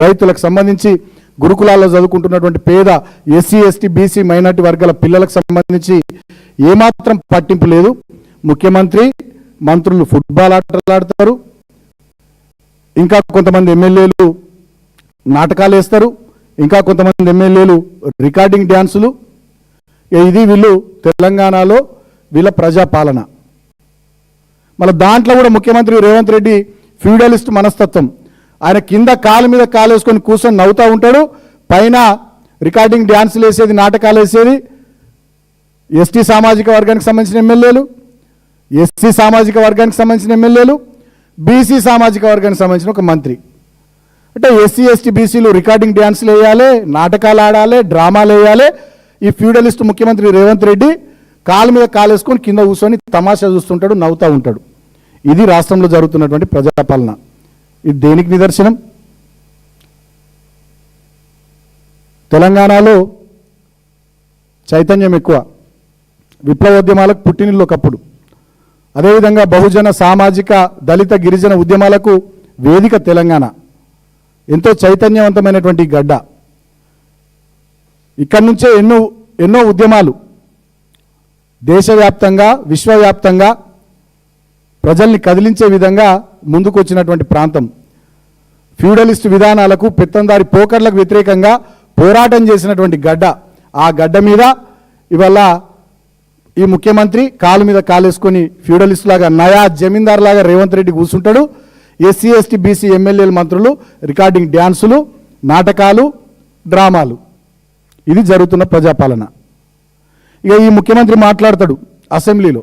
రైతులకు సంబంధించి గురుకులాల్లో చదువుకుంటున్నటువంటి పేద ఎస్సీ ఎస్టీ బీసీ మైనార్టీ వర్గాల పిల్లలకు సంబంధించి ఏమాత్రం పట్టింపు లేదు. ముఖ్యమంత్రి మంత్రులు ఫుట్బాల్ ఆటలు ఆడతారు, ఇంకా కొంతమంది ఎమ్మెల్యేలు నాటకాలు వేస్తారు, ఇంకా కొంతమంది ఎమ్మెల్యేలు రికార్డింగ్ డ్యాన్సులు. ఇది వీళ్ళు తెలంగాణలో వీళ్ళ ప్రజాపాలన. మళ్ళీ దాంట్లో కూడా ముఖ్యమంత్రి రేవంత్ రెడ్డి ఫ్యూడలిస్ట్ మనస్తత్వం. ఆయన కింద కాలు మీద కాలు వేసుకొని కూర్చొని నవ్వుతూ ఉంటాడు, పైన రికార్డింగ్ డ్యాన్సులు వేసేది నాటకాలు వేసేది ఎస్టీ సామాజిక వర్గానికి సంబంధించిన ఎమ్మెల్యేలు, ఎస్సీ సామాజిక వర్గానికి సంబంధించిన ఎమ్మెల్యేలు, బీసీ సామాజిక వర్గానికి సంబంధించిన ఒక మంత్రి. అంటే ఎస్సీ ఎస్టీ బీసీలు రికార్డింగ్ డ్యాన్సులు వేయాలి, నాటకాలు ఆడాలి, డ్రామాలు వేయాలి. ఈ ఫ్యూడలిస్ట్ ముఖ్యమంత్రి రేవంత్ రెడ్డి కాలు మీద కాలు వేసుకొని కింద కూర్చొని తమాషా చూస్తుంటాడు, నవ్వుతూ ఉంటాడు. ఇది రాష్ట్రంలో జరుగుతున్నటువంటి ప్రజాపాలన. ఇది దేనికి నిదర్శనం? తెలంగాణలో చైతన్యం ఎక్కువ, విప్లవోద్యమాలకు పుట్టినిల్లు ఒకప్పుడు. అదేవిధంగా బహుజన సామాజిక దళిత గిరిజన ఉద్యమాలకు వేదిక తెలంగాణ. ఎంతో చైతన్యవంతమైనటువంటి గడ్డ. ఇక్కడి నుంచే ఎన్నో ఉద్యమాలు దేశవ్యాప్తంగా విశ్వవ్యాప్తంగా ప్రజల్ని కదిలించే విధంగా ముందుకు వచ్చినటువంటి ప్రాంతం. ఫ్యూడలిస్ట్ విధానాలకు పెత్తందారి పోకర్లకు వ్యతిరేకంగా పోరాటం చేసినటువంటి గడ్డ. ఆ గడ్డ మీద ఇవాళ ఈ ముఖ్యమంత్రి కాలు మీద కాలేసుకొని ఫ్యూడలిస్ట్ లాగా నయా జమీందార్ లాగా రేవంత్ రెడ్డి కూర్చుంటాడు. ఎస్సీ ఎస్టీ బీసీ ఎమ్మెల్యేలు మంత్రులు రికార్డింగ్ డ్యాన్సులు, నాటకాలు, డ్రామాలు. ఇది జరుగుతున్న ప్రజాపాలన. ఇక ఈ ముఖ్యమంత్రి మాట్లాడతాడు అసెంబ్లీలో.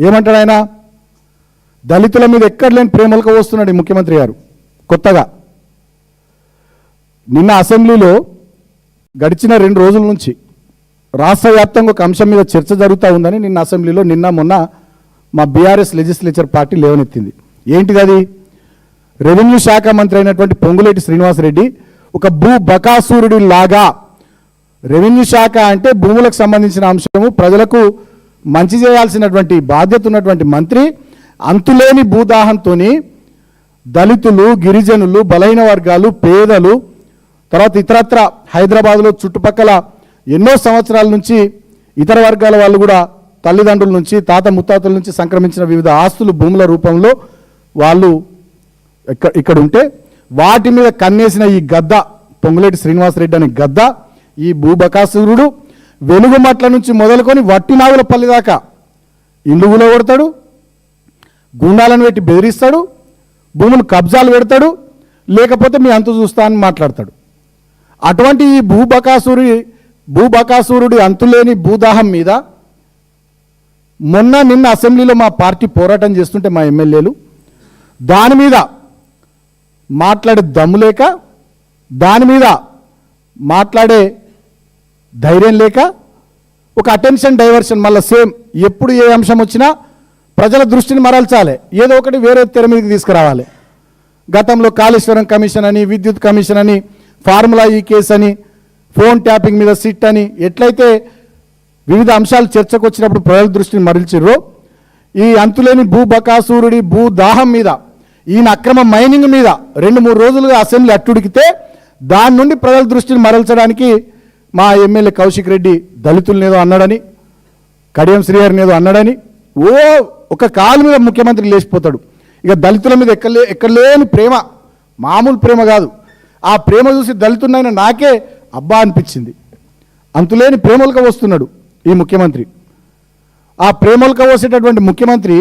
ఏమంటాడు ఆయన? దళితుల మీద ఎక్కడ లేని ప్రేమలకు వస్తున్నాడు ఈ ముఖ్యమంత్రి గారు కొత్తగా. నిన్న అసెంబ్లీలో గడిచిన 2 రోజుల నుంచి రాష్ట్ర వ్యాప్తంగా ఒక అంశం మీద చర్చ జరుగుతూ ఉందని నిన్న అసెంబ్లీలో మొన్న మా బీఆర్ఎస్ లెజిస్లేచర్ పార్టీ లేవనెత్తింది. ఏంటిది అది? రెవెన్యూ శాఖ మంత్రి అయినటువంటి పొంగులేటి శ్రీనివాసరెడ్డి ఒక భూ బకాసురుడి లాగా, రెవెన్యూ శాఖ అంటే భూములకు సంబంధించిన అంశము, ప్రజలకు మంచి చేయాల్సినటువంటి బాధ్యత ఉన్నటువంటి మంత్రి అంతులేని భూదాహంతో దళితులు, గిరిజనులు, బలహీన వర్గాలు, పేదలు, తర్వాత ఇతరత్ర హైదరాబాద్లో చుట్టుపక్కల ఎన్నో సంవత్సరాల నుంచి ఇతర వర్గాల వాళ్ళు కూడా తల్లిదండ్రుల నుంచి తాత ముత్తాతల నుంచి సంక్రమించిన వివిధ ఆస్తులు భూముల రూపంలో వాళ్ళు ఇక్కడ ఉంటే వాటి మీద కన్నేసిన ఈ గద్ద పొంగులేటి శ్రీనివాసరెడ్డి అనే గద్ద, ఈ భూబకాసురుడు వెలుగుమట్ల నుంచి మొదలుకొని వట్టినాగులపల్లి దాకా ఇల్లు కూలగొడతాడు, గుండాలను పెట్టి బెదిరిస్తాడు, భూములు కబ్జాలు పెడతాడు, లేకపోతే మీ అంతు చూస్తా అని మాట్లాడతాడు. అటువంటి ఈ భూబకాసురుడి అంతులేని భూదాహం మీద నిన్న అసెంబ్లీలో మా పార్టీ పోరాటం చేస్తుంటే మా ఎమ్మెల్యేలు దాని మీద మాట్లాడే దమ్ము లేక, దాని మీద మాట్లాడే ధైర్యం లేక ఒక అటెన్షన్ డైవర్షన్, మళ్ళీ సేమ్ ఎప్పుడు ఏ అంశం వచ్చినా ప్రజల దృష్టిని మరల్చాలి, ఏదో ఒకటి వేరే తెర మీదకి తీసుకురావాలి. గతంలో కాళేశ్వరం కమిషన్ అని, విద్యుత్ కమిషన్ అని, ఫార్ములా ఈ కేసు అని, ఫోన్ ట్యాపింగ్ మీద సిట్ అని, ఎట్లయితే వివిధ అంశాలు చర్చకు వచ్చినప్పుడు ప్రజల దృష్టిని మరల్చిర్రో ఈ అంతులేని భూబకాసురుడి భూదాహం మీద, ఈయన అక్రమ మైనింగ్ మీద 2-3 రోజులుగా అసెంబ్లీ అట్టుడికితే దాని నుండి ప్రజల దృష్టిని మరల్చడానికి మా ఎమ్మెల్యే కౌశిక్ రెడ్డి దళితులనేదో అన్నాడని, కడియం శ్రీహరిని ఏదో అన్నాడని ఒక కాలు మీద ముఖ్యమంత్రి లేచిపోతాడు. ఇక దళితుల మీద ఎక్కలేని ప్రేమ, మామూలు ప్రేమ కాదు. ఆ ప్రేమ చూసి దళితున్నైనా నాకే అబ్బా అనిపించింది. అంతులేని ప్రేమలుగా వస్తున్నాడు ఈ ముఖ్యమంత్రి. ఆ ప్రేమలుగా వసేటటువంటి ముఖ్యమంత్రి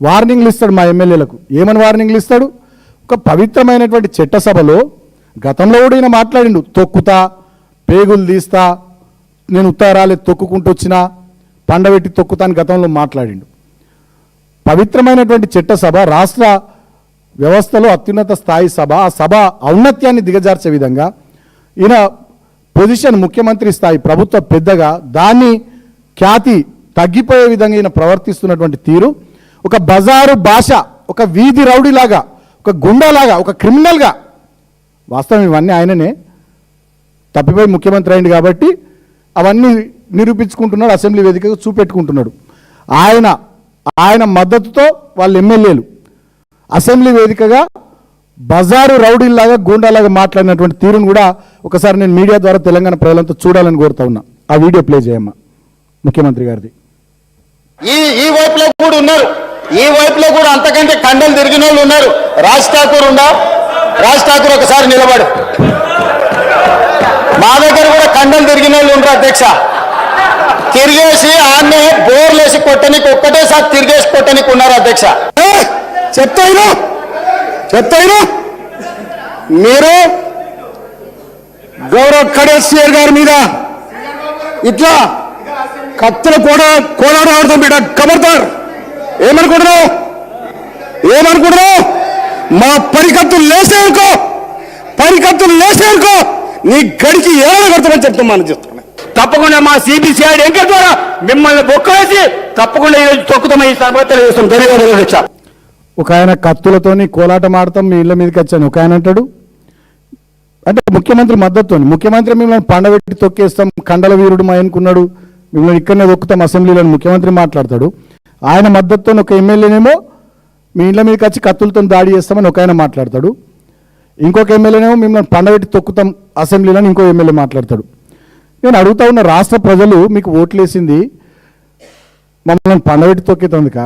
వార్నింగ్లు ఇస్తాడు మా ఎమ్మెల్యేలకు. ఏమని వార్నింగ్లు ఇస్తాడు? ఒక పవిత్రమైనటువంటి చట్టసభలో గతంలో కూడా ఈయన మాట్లాడిండు, తొక్కుతా, పేగులు తీస్తా, నేను ఉత్తరాలే తొక్కుకుంటూ వచ్చినా, పండబెట్టి తొక్కుతా అని గతంలో మాట్లాడిండు. పవిత్రమైనటువంటి చట్టసభ రాష్ట్ర వ్యవస్థలో అత్యున్నత స్థాయి సభ. ఆ సభ ఔన్నత్యాన్ని దిగజార్చే విధంగా ఈయన పొజిషన్ ముఖ్యమంత్రి స్థాయి, ప్రభుత్వ పెద్దగా దాన్ని ఖ్యాతి తగ్గిపోయే విధంగా ఈయన ప్రవర్తిస్తున్నటువంటి తీరు, ఒక బజారు భాష, ఒక వీధి రౌడీలాగా, ఒక గుండాలాగా, ఒక క్రిమినల్గా. వాస్తవం ఇవన్నీ ఆయననే తప్పిపోయి ముఖ్యమంత్రి అయింది కాబట్టి అవన్నీ నిరూపించుకుంటున్నాడు, అసెంబ్లీ వేదికగా చూపెట్టుకుంటున్నాడు. ఆయన మద్దతుతో వాళ్ళ ఎమ్మెల్యేలు అసెంబ్లీ వేదికగా బజారు రౌడీలాగా గూండాలాగా మాట్లాడినటువంటి తీరును కూడా ఒకసారి నేను మీడియా ద్వారా తెలంగాణ ప్రజలంతా చూడాలని కోరుతా ఉన్నా. ఆ వీడియో ప్లే చేయమ్మా ముఖ్యమంత్రి గారిది. ఈ వైపులో కూడా ఉన్నారు, ఈ వైపులో కూడా అంతకంటే కండలు తిరిగిన వాళ్ళు ఉన్నారు. రాజ్ ఠాకూర్ రాజ్ ఠాకూర్ ఒకసారి నిలబడు. మా దగ్గర కూడా కండలు తిరిగిన వాళ్ళు ఉంటారు అధ్యక్ష. తిరిగేసి ఆన్నే బోర్లేసి కొట్టనికి ఒక్కటేసారి తిరిగేసి కొట్టనికి ఉన్నారు అధ్యక్ష. చెప్తాను మీరు గౌరవ్ ఖడేశ్వర్ గారి మీద ఇట్లా కత్తుల కోడాడతాం బిడ్డ కబర్తారు. ఏమనుకుంటున్నావు మా పరికత్తులు లేసేనుకో నీ గడికి ఏమైనా కడతామని చెప్తున్నాను. తప్పకుండా మా సిబిసిఐడి ఎంకే ద్వారా మిమ్మల్ని బొక్కవేసి తప్పకుండా ఈరోజు తొక్కుతాం. ఈ సభలు చేస్తాం. ధన్యవాదాలు. ఒక ఆయన కత్తులతోని కోలాటం ఆడతాం మీ ఇళ్ళ మీదకి వచ్చాను ఒక ఆయన అంటాడు. అంటే ముఖ్యమంత్రి మద్దతు, ముఖ్యమంత్రి మిమ్మల్ని పండబెట్టి తొక్కేస్తాం, కండల వీరుడు మా అనుకున్నాడు, మిమ్మల్ని ఇక్కడనే తొక్కుతాం అసెంబ్లీలో ముఖ్యమంత్రి మాట్లాడతాడు. ఆయన మద్దతుతో ఒక ఎమ్మెల్యేనేమో మీ ఇళ్ళ మీదకి వచ్చి కత్తులతో దాడి చేస్తామని ఒక ఆయన మాట్లాడతాడు. ఇంకొక ఎమ్మెల్యేనేమో మిమ్మల్ని పండబెట్టి తొక్కుతాం అసెంబ్లీలో ఇంకో ఎమ్మెల్యే మాట్లాడతాడు. నేను అడుగుతా ఉన్న రాష్ట్ర ప్రజలు మీకు ఓట్లేసింది మమ్మల్ని పండబెట్టి తొక్కేతందుక,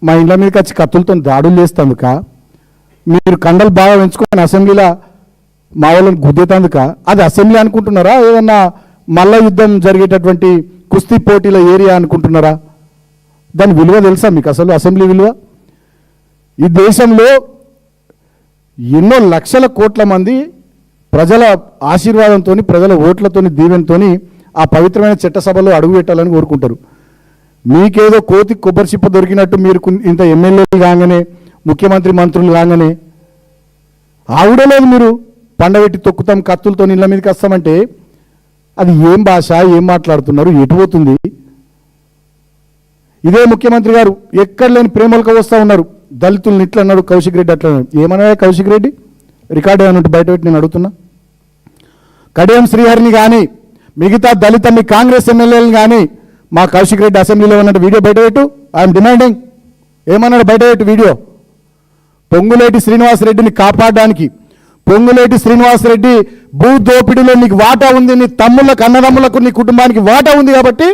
మా ఇండ్ల మీదకి వచ్చి కత్తులతో దాడులు చేస్తందుక, మీరు కండలు బాగా పెంచుకొని అసెంబ్లీలో మా వాళ్ళని గుద్దేతందుక? అది అసెంబ్లీ అనుకుంటున్నారా, ఏదన్నా మల్ల యుద్ధం జరిగేటటువంటి కుస్తీ పోటీల ఏరియా అనుకుంటున్నారా? దాని విలువ తెలుసా మీకు అసలు అసెంబ్లీ విలువ? ఈ దేశంలో ఎన్నో లక్షల కోట్ల మంది ప్రజల ఆశీర్వాదంతో, ప్రజల ఓట్లతోని, దీవెనతోని ఆ పవిత్రమైన చట్టసభలో అడుగు పెట్టాలని కోరుకుంటారు. మీకేదో కోతి కొబ్బరి చిప్ప దొరికినట్టు మీరు ఇంత ఎమ్మెల్యేలు కాగానే, ముఖ్యమంత్రి మంత్రులు కాగానే ఆవిడలేదు మీరు పండబెట్టి తొక్కుతాం కత్తులతో ఇళ్ళ మీదకి వస్తామంటే అది ఏం భాష, ఏం మాట్లాడుతున్నారు, ఎటు పోతుంది? ఇదే ముఖ్యమంత్రి గారు ఎక్కడ లేని ప్రేమలకు వస్తూ ఉన్నారు. దళితులను ఇట్లా అన్నాడు, కౌశిక్ రెడ్డి అట్లా అన్నాడు. ఏమన్నా కౌశిక్ రెడ్డి రికార్డు ఏమన్నట్టు బయట పెట్టి నేను అడుగుతున్నా. కడియం శ్రీహరిని కానీ మిగతా దళిత మీ కాంగ్రెస్ ఎమ్మెల్యేలను కానీ మా కౌశిక్ రెడ్డి అసెంబ్లీలో ఉన్నట్టు వీడియో బయట పెట్టు. I'm demanding. ఏమన్నాడు బయట పెట్టు వీడియో. పొంగులేటి శ్రీనివాసరెడ్డిని కాపాడడానికి, పొంగులేటి శ్రీనివాసరెడ్డి భూ దోపిడీలో నీకు వాటా ఉంది, నీ తమ్ముళ్ళకు అన్నదమ్ములకు నీ కుటుంబానికి వాటా ఉంది కాబట్టి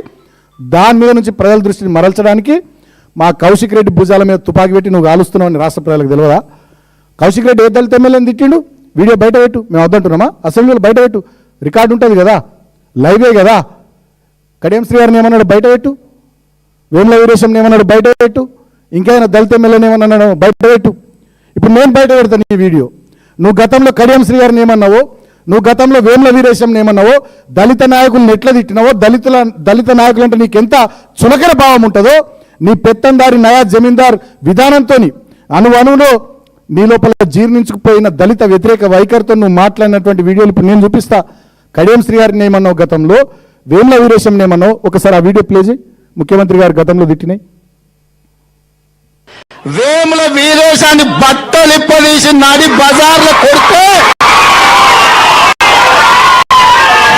దాని మీద నుంచి ప్రజల దృష్టిని మరల్చడానికి మా కౌశిక్ రెడ్డి భుజాల మీద తుపాకీ పెట్టి నువ్వు కాలుస్తున్నావు అని రాష్ట్ర ప్రజలకు తెలియదా? కౌశిక్ రెడ్డి ఏ దళిత ఎమ్మెల్యేని తిట్టిండు, వీడియో బయట పెట్టు. మేము వద్దంటున్నామా? అసెంబ్లీలో బయట పెట్టు, రికార్డు ఉంటుంది కదా, లైవే కదా. కడియం శ్రీ గారిని ఏమన్నాడు బయట పెట్టు, వేముల వీరేశంని ఏమన్నాడు బయట పెట్టు, ఇంకేమైనా దళిత ఎమ్మెల్యేని ఏమన్నాడు బయట పెట్టు. ఇప్పుడు నేను బయట పెడతాను ఈ వీడియో. నువ్వు గతంలో కడియం శ్రీ గారిని ఏమన్నావో, నువ్వు గతంలో వేముల వీరేశంని ఏమన్నావో, దళిత నాయకులను ఎట్లా తిట్టినావో, దళిత నాయకులు అంటే నీకెంత చులకర భావం ఉంటుందో, నీ పెత్తందారి నయా జమీందార్ విధానంతో అణువణువులో నీ లోపల జీర్ణించుకుపోయిన దళిత వ్యతిరేక వైఖరితో నువ్వు మాట్లాడినటువంటి వీడియోలు ఇప్పుడు నేను చూపిస్తా. కడియం శ్రీ గారిని ఏమన్నావు గతంలో, వేముల వీరేశం ఏమన్నావు, ఒకసారి ఆ వీడియో ప్లే చేయి. ముఖ్యమంత్రి గారు గతంలో తిట్టినాయి. వేముల వీరేశాన్ని బట్టలిప్పదీసి నడి బజార్లో కొడితే,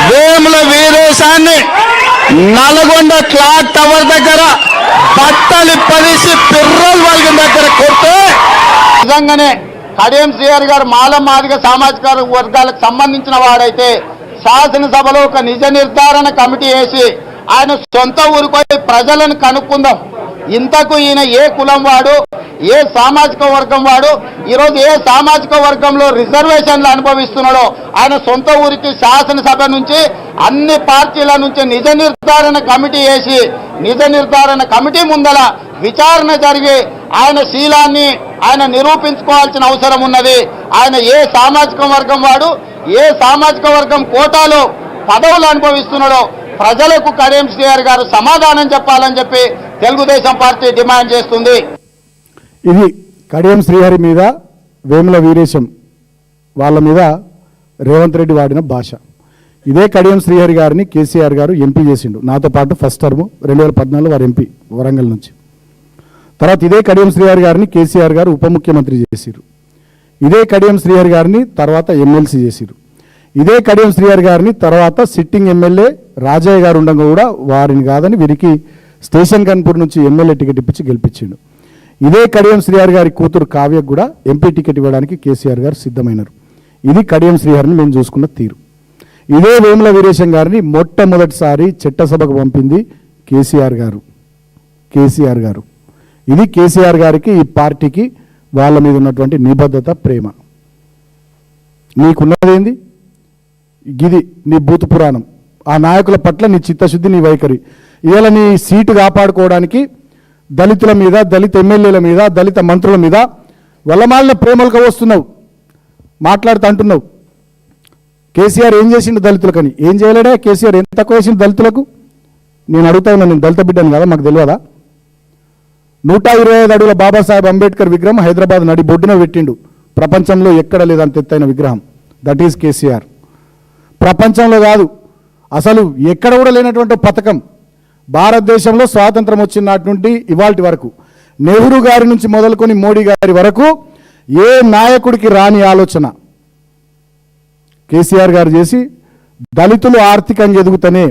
వేముల వీరేశాన్ని నల్గొండ క్లాక్ టవర్ దగ్గర బట్టలిప్పదీసి పిర్రల్ వర్గం దగ్గర కొడితే, నిజంగానే కడియం శ్రీహరి గారు మాల మాదిగ సామాజిక వర్గాలకు సంబంధించిన వాడైతే శాసనసభలో ఒక నిజ నిర్ధారణ కమిటీ వేసి ఆయన సొంత ఊరిపోయి ప్రజలను కనుక్కుందాం. ఇంతకు ఈయన ఏ కులం వాడు, ఏ సామాజిక వర్గం వాడు, ఈరోజు ఏ సామాజిక వర్గంలో రిజర్వేషన్లు అనుభవిస్తున్నాడో ఆయన సొంత ఊరికి శాసనసభ నుంచి అన్ని పార్టీల నుంచి నిజ నిర్ధారణ కమిటీ వేసి, నిజ నిర్ధారణ కమిటీ ముందల విచారణ జరిగి ఆయన శీలాన్ని ఆయన నిరూపించుకోవాల్సిన అవసరం ఉన్నది. ఆయన ఏ సామాజిక వర్గం వాడు, ఏ సామాజిక వర్గం కోటాలో పదవులు అనుభవిస్తున్నాడో ప్రజలకు కడియం శ్రీహరి గారు సమాధానం చెప్పాలని చెప్పి తెలుగుదేశం పార్టీ డిమాండ్ చేస్తుంది. ఇది కడియం శ్రీహరి మీద, వేముల వీరేశం వాళ్ళ మీద రేవంత్ రెడ్డి వాడిన భాష. ఇదే కడియం శ్రీహరి గారిని కేసీఆర్ గారు ఎంపీ చేసిండు, నాతో పాటు ఫస్ట్ టర్మ్ 2014 వారు ఎంపీ వరంగల్ నుంచి. తర్వాత ఇదే కడియం శ్రీహరి గారిని కేసీఆర్ గారు ఉప ముఖ్యమంత్రి చేసిరు. ఇదే కడియం శ్రీహరి గారిని తర్వాత ఎమ్మెల్సీ చేసిరు. ఇదే కడియం శ్రీహరి గారిని తర్వాత సిట్టింగ్ ఎమ్మెల్యే రాజయ్య గారు ఉండగా కూడా వారిని కాదని వీరికి స్టేషన్ కన్పూర్ నుంచి ఎమ్మెల్యే టికెట్ ఇప్పించి గెలిపించిండు. ఇదే కడియం శ్రీహరి గారి కూతురు కావ్యకు కూడా ఎంపీ టికెట్ ఇవ్వడానికి కేసీఆర్ గారు సిద్ధమైనారు. ఇది కడియం శ్రీహరిని మేము చూసుకున్న తీరు. ఇదే వేముల వీరేశం గారిని మొట్టమొదటిసారి చట్టసభకు పంపింది కేసీఆర్ గారు. ఇది కేసీఆర్ గారికి, ఈ పార్టీకి వాళ్ళ మీద ఉన్నటువంటి నిబద్ధత, ప్రేమ. నీకున్నదేంది? గిది నీ భూత పురాణం. ఆ నాయకుల పట్ల నీ చిత్తశుద్ధి, నీ వైఖరి. ఇవాళ నీ సీటు కాపాడుకోవడానికి దళితుల మీద, దళిత ఎమ్మెల్యేల మీద, దళిత మంత్రుల మీద వల్లమాలిన ప్రేమలుగా వస్తున్నావు, మాట్లాడుతూ అంటున్నావు. కేసీఆర్ ఏం చేసిండు దళితులకని? ఏం చేయలేడా కేసీఆర్? ఎంత తక్కువ చేసిండు దళితులకు? నేను అడుగుతా ఉన్నా, నేను దళిత బిడ్డను కదా, మాకు తెలియదా? 125 అడుగుల బాబాసాహెబ్ అంబేద్కర్ విగ్రహం హైదరాబాద్ నడి బొడ్డున పెట్టిండు. ప్రపంచంలో ఎక్కడ లేదంత ఎత్తైన విగ్రహం. That is KCR. ప్రపంచంలో కాదు, అసలు ఎక్కడ కూడా లేనటువంటి పథకం. భారతదేశంలో స్వాతంత్రం వచ్చిన నాటి నుండి ఇవాల్టి వరకు, నెహ్రూ గారి నుంచి మొదలుకొని మోడీ గారి వరకు ఏ నాయకుడికి రాని ఆలోచన కేసీఆర్ గారు చేసి, దళితులు ఆర్థికంగా ఎదుగుతనే,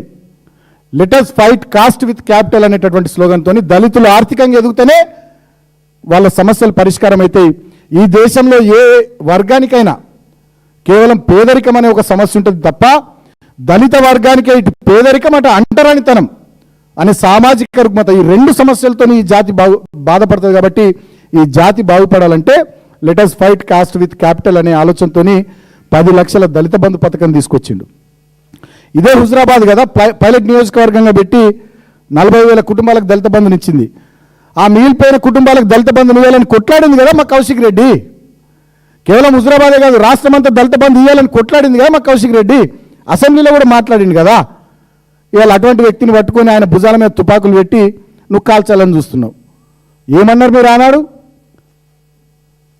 let's fight caste with capital అనేటటువంటి స్లోగన్తో దళితులు ఆర్థికంగా ఎదుగుతూనే వాళ్ళ సమస్యలు పరిష్కారం అవుతాయి. ఈ దేశంలో ఏ వర్గానికైనా కేవలం పేదరికం అనే ఒక సమస్య ఉంటుంది తప్ప, దళిత వర్గానికే ఇటు పేదరికం అటు అంటరానితనం అనే సామాజిక రుగ్మత, ఈ రెండు సమస్యలతో ఈ జాతి బాధపడుతుంది. కాబట్టి ఈ జాతి బాగుపడాలంటే let's fight caste with capital అనే ఆలోచనతో 10 లక్షల దళిత బంధు పథకం తీసుకొచ్చిండు. ఇదే హుజరాబాద్ కదా పైలట్ నియోజకవర్గంగా పెట్టి 40,000 కుటుంబాలకు దళిత బంధుని ఇచ్చింది. ఆ మిగిలిపోయిన కుటుంబాలకు దళిత బంధుని ఇవ్వాలని కొట్లాడింది కదా మా కౌశిక్ రెడ్డి. కేవలం హుజరాబాదే కాదు, రాష్ట్రం అంతా దళిత బంధు ఇవ్వాలని కొట్లాడింది కదా మా కౌశిక్ రెడ్డి. అసెంబ్లీలో కూడా మాట్లాడింది కదా. ఇవాళ అటువంటి వ్యక్తిని పట్టుకొని ఆయన భుజాల మీద తుపాకులు పెట్టి నువ్వు కాల్చాలని చూస్తున్నావు. ఏమన్నారు మీరు ఆనాడు?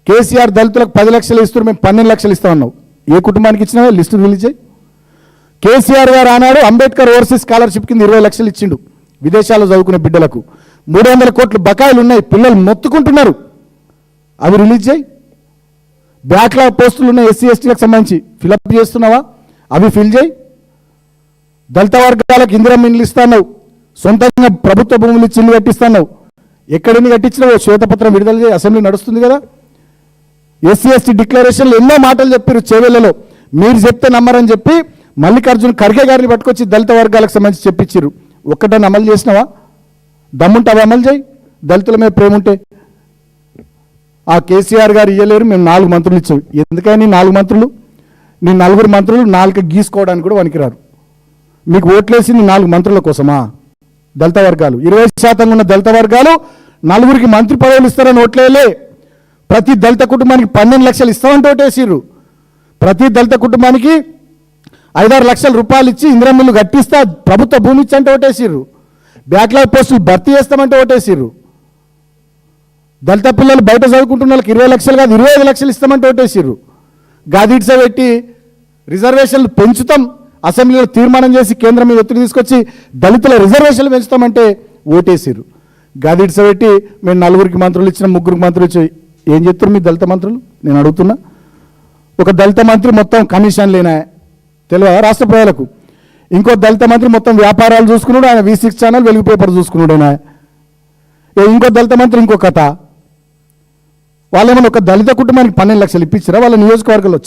కేసీఆర్ దళితులకు 10 లక్షలు ఇస్తున్నారు, మేము 12 లక్షలు ఇస్తామన్నావు. ఏ కుటుంబానికి ఇచ్చినావో లిస్టు రిలీజ్ చేయి. కేసీఆర్ గారు ఆనాడు అంబేద్కర్ ఓవర్సీస్ స్కాలర్షిప్ కింద 20 లక్షలు ఇచ్చిండు విదేశాల్లో చదువుకునే బిడ్డలకు. 300 కోట్లు బకాయిలు ఉన్నాయి, పిల్లలు మొత్తుకుంటున్నారు, అవి రిలీజ్ చేయి. బ్యాక్లాగ్ పోస్టులు ఉన్నాయి ఎస్సీ ఎస్టీలకు సంబంధించి, ఫిలప్ చేస్తున్నావా? అవి ఫిల్ చేయి. దళిత వర్గాలకు ఇందిరమ్మ ఇండ్లు ఇస్తున్నావు, సొంతంగా ప్రభుత్వ భూములు ఇచ్చి ఇల్లు కట్టిస్తున్నావు. ఎక్కడిని కట్టించినావో శ్వేతపత్రం విడుదల చేయి, అసెంబ్లీ నడుస్తుంది కదా. ఎస్సీ ఎస్టీ డిక్లరేషన్లు ఎన్నో మాటలు చెప్పారు చేవెళ్లలో, మీరు చెప్తే నమ్మరని చెప్పి మల్లికార్జున ఖర్గే గారిని పట్టుకొచ్చి దళిత వర్గాలకు సంబంధించి చెప్పించారు. ఒక్కటని అమలు చేసినావా? దమ్ముంటే అవి అమలు చేయి. దళితుల మీద ప్రేమ ఉంటే. ఆ కేసీఆర్ గారు ఇయ్యలేరు, మేము 4 మంత్రులు ఇచ్చాం. ఎందుకని 4 మంత్రులు? నీ 4 మంత్రులు 4 గీసుకోవడానికి కూడా వనికిరారు. మీకు ఓట్లేసింది 4 మంత్రుల కోసమా? దళిత వర్గాలు 20% ఉన్న దళిత వర్గాలు 4 మంత్రి పదవులు ఇస్తారని ఓట్లేలే. ప్రతి దళిత కుటుంబానికి 12 లక్షలు ఇస్తామంటే ఓటేసిర్రు. ప్రతి దళిత కుటుంబానికి 5-6 లక్షల రూపాయలు ఇచ్చి ఇందిరమ్మ ఇల్లు కట్టిస్తా, ప్రభుత్వ భూమి ఇచ్చంటే ఓటేసిర్రు. బ్యాక్లాగ్ పోస్టులు భర్తీ చేస్తామంటే ఓటేసిర్రు. దళిత పిల్లలు బయట చదువుకుంటున్న వాళ్ళకి 20 లక్షలు కాదు 25 లక్షలు ఇస్తామంటే ఓటేసిర్రు. గాదిడ్స పెట్టి రిజర్వేషన్లు పెంచుతాం, అసెంబ్లీలో తీర్మానం చేసి కేంద్రం మీద ఒత్తిడి తీసుకొచ్చి దళితుల రిజర్వేషన్లు పెంచుతామంటే ఓటేసిర్రు. గాదిడ్స పెట్టి మేము 4 మంత్రులు ఇచ్చిన 3 మంత్రులు ఇచ్చి ఏం చెప్తారు మీ దళిత మంత్రులు? నేను అడుగుతున్నా. ఒక దళిత మంత్రి మొత్తం కమిషన్ లేనా తెలియదా రాష్ట్ర ప్రజలకు? ఇంకో దళిత మంత్రి మొత్తం వ్యాపారాలు చూసుకున్నాడు, ఆయన V6 ఛానల్ వెలుగు పేపర్ చూసుకున్నాడు. ఆయన ఇంకో దళిత మంత్రి ఇంకో కథ. వాళ్ళేమన్నా ఒక దళిత కుటుంబానికి 12 లక్షలు ఇప్పించారా వాళ్ళ నియోజకవర్గంలో?